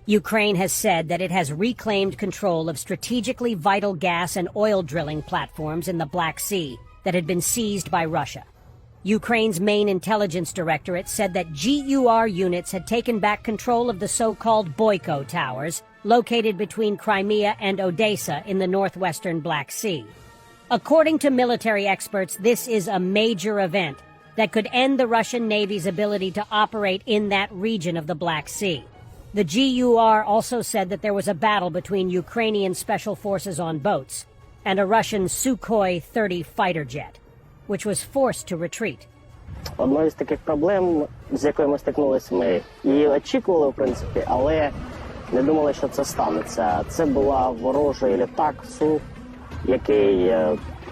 Ukraine has said that it has reclaimed control of strategically vital gas and oil drilling platforms in the Black Sea that had been seized by Russia. Ukraine's main intelligence directorate said that GUR units had taken back control of the so-called Boyko towers, located between Crimea and Odessa in the northwestern Black Sea. According to military experts, this is a major event that could end the Russian Navy's ability to operate in that region of the Black Sea. The GUR also said that there was a battle between Ukrainian special forces on boats and a Russian Sukhoi 30 fighter jet, which was forced to retreat. Одною з таких проблем, з якою ми стикнулися, ми її очікували, в принципі, але не думали, що це станеться. Це була ворожий літак Су, який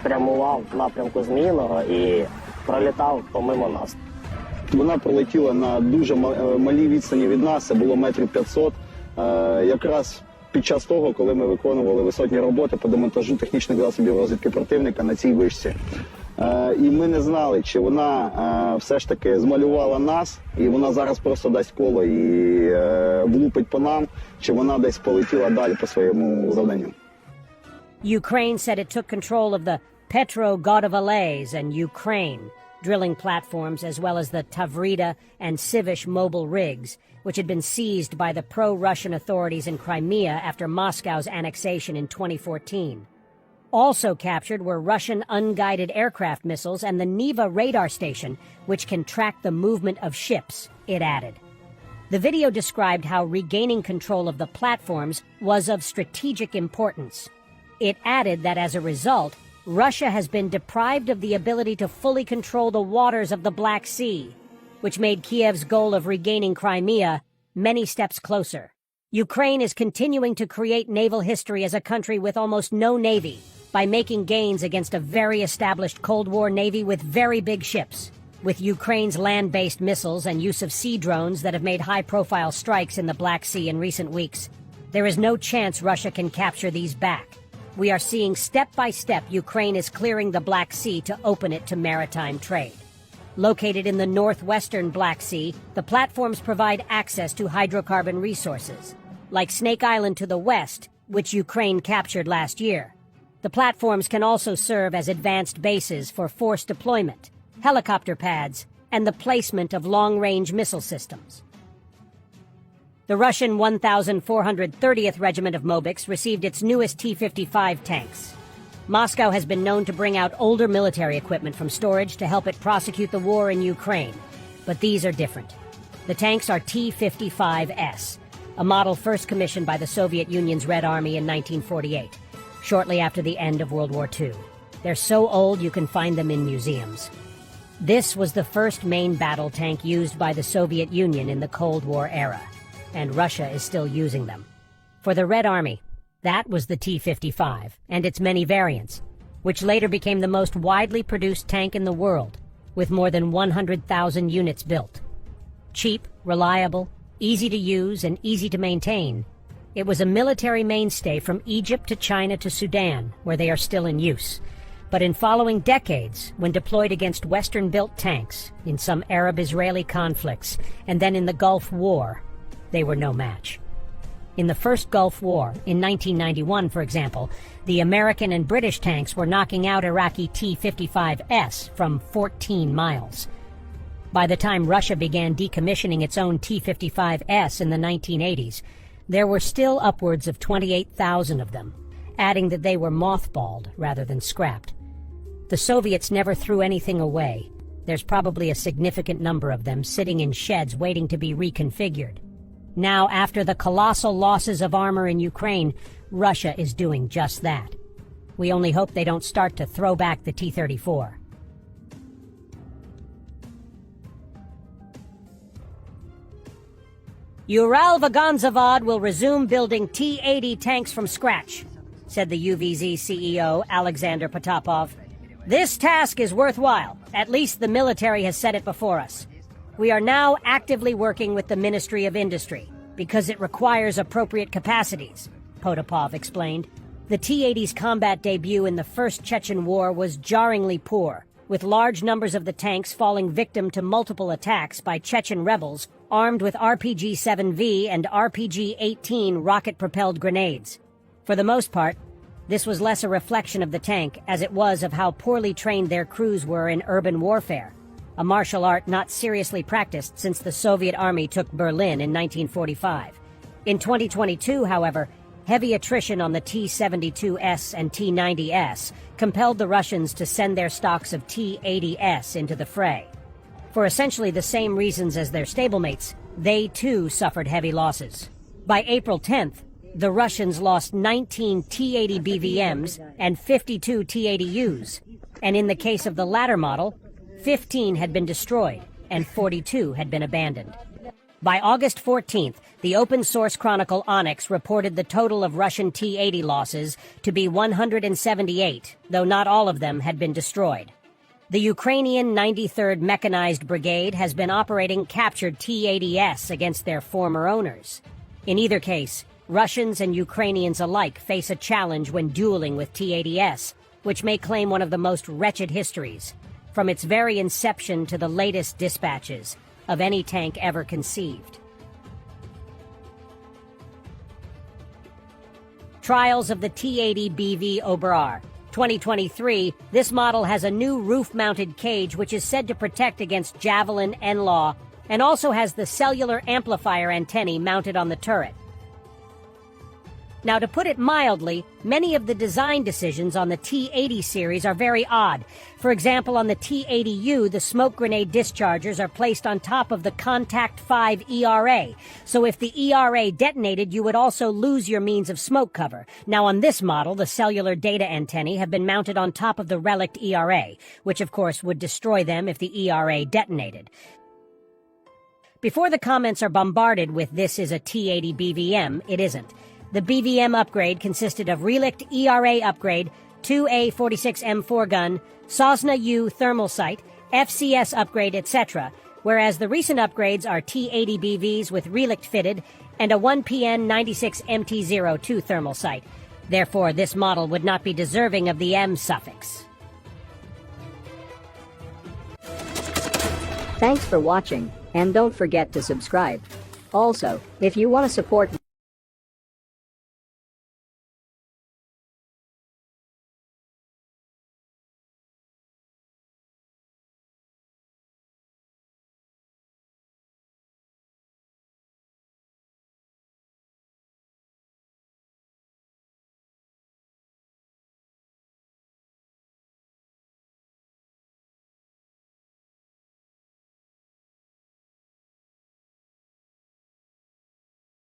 прямував в напрямку Зміїного і пролітав помимо нас. Вона пролетіла на дуже малій відстані від нас, це було метрів 500, якраз під час того, коли ми виконували висотні роботи по демонтажу технічних засобів розвідки противника на цій вишці. І ми не знали, чи вона все ж таки змалювала нас, і вона зараз просто дасть коло і влупить по нам, чи вона десь полетіла далі по своєму завданню. Ukraine said it took control of the Petro-Godavalets and Ukraine drilling platforms, as well as the Tavrida and Sivish mobile rigs, which had been seized by the pro-Russian authorities in Crimea after Moscow's annexation in 2014. Also captured were Russian unguided aircraft missiles and the Neva radar station, which can track the movement of ships, it added. The video described how regaining control of the platforms was of strategic importance. It added that as a result, Russia has been deprived of the ability to fully control the waters of the Black Sea, which made Kiev's goal of regaining Crimea many steps closer. Ukraine is continuing to create naval history as a country with almost no navy by making gains against a very established Cold War navy with very big ships. With Ukraine's land-based missiles and use of sea drones that have made high-profile strikes in the Black Sea in recent weeks, there is no chance Russia can capture these back. We are seeing step-by-step Ukraine is clearing the Black Sea to open it to maritime trade. Located in the northwestern Black Sea, the platforms provide access to hydrocarbon resources, like Snake Island to the west, which Ukraine captured last year. The platforms can also serve as advanced bases for force deployment, helicopter pads, and the placement of long-range missile systems. The Russian 1,430th Regiment of Mobiks received its newest T-55 tanks. Moscow has been known to bring out older military equipment from storage to help it prosecute the war in Ukraine, but these are different. The tanks are T-55S, a model first commissioned by the Soviet Union's Red Army in 1948, shortly after the end of World War II. They're so old you can find them in museums. This was the first main battle tank used by the Soviet Union in the Cold War era, and Russia is still using them. For the Red Army, that was the T-55 and its many variants, which later became the most widely produced tank in the world, with more than 100,000 units built. Cheap, reliable, easy to use, and easy to maintain, it was a military mainstay from Egypt to China to Sudan, where they are still in use. But in following decades, when deployed against Western-built tanks, in some Arab-Israeli conflicts, and then in the Gulf War, they were no match. In the first Gulf War, in 1991, for example, the American and British tanks were knocking out Iraqi T-55S from 14 miles. By the time Russia began decommissioning its own T-55S in the 1980s, there were still upwards of 28,000 of them, adding that they were mothballed rather than scrapped. The Soviets never threw anything away. There's probably a significant number of them sitting in sheds waiting to be reconfigured. Now, after the colossal losses of armor in Ukraine, Russia is doing just that. We only hope they don't start to throw back the T-34. Uralvagonzavod will resume building T-80 tanks from scratch, said the UVZ CEO, Alexander Potapov. This task is worthwhile. At least the military has said it before us. We are now actively working with the Ministry of Industry, because it requires appropriate capacities, Potapov explained. The T-80's combat debut in the First Chechen War was jarringly poor, with large numbers of the tanks falling victim to multiple attacks by Chechen rebels armed with RPG-7V and RPG-18 rocket-propelled grenades. For the most part, this was less a reflection of the tank as it was of how poorly trained their crews were in urban warfare, a martial art not seriously practiced since the Soviet Army took Berlin in 1945. In 2022, however, heavy attrition on the T-72S and T-90S compelled the Russians to send their stocks of T-80S into the fray. For essentially the same reasons as their stablemates, they too suffered heavy losses. By April 10th, the Russians lost 19 T-80 BVMs and 52 T-80Us, and in the case of the latter model, 15 had been destroyed and 42 had been abandoned. By August 14th, the open-source chronicle Onyx reported the total of Russian T-80 losses to be 178, though not all of them had been destroyed. The Ukrainian 93rd Mechanized Brigade has been operating captured T-80S against their former owners. In either case, Russians and Ukrainians alike face a challenge when dueling with T-80S, which may claim one of the most wretched histories, from its very inception to the latest dispatches, of any tank ever conceived. Trials of the T-80 BV Oberar. 2023, this model has a new roof-mounted cage which is said to protect against Javelin, NLAW, and also has the cellular amplifier antennae mounted on the turret. Now, to put it mildly, many of the design decisions on the T-80 series are very odd. For example, on the T-80U, the smoke grenade dischargers are placed on top of the Contact 5 ERA. So if the ERA detonated, you would also lose your means of smoke cover. Now, on this model, the cellular data antennae have been mounted on top of the relict ERA, which of course would destroy them if the ERA detonated. Before the comments are bombarded with "this is a T-80 BVM," it isn't. The BVM upgrade consisted of Relict ERA upgrade, 2A46M4 gun, Sosna U thermal sight, FCS upgrade, etc., whereas the recent upgrades are T-80 BVs with Relict fitted and a 1PN96MT02 thermal sight. Therefore, this model would not be deserving of the M suffix. Thanks for watching, and don't forget to subscribe. Also, if you want to support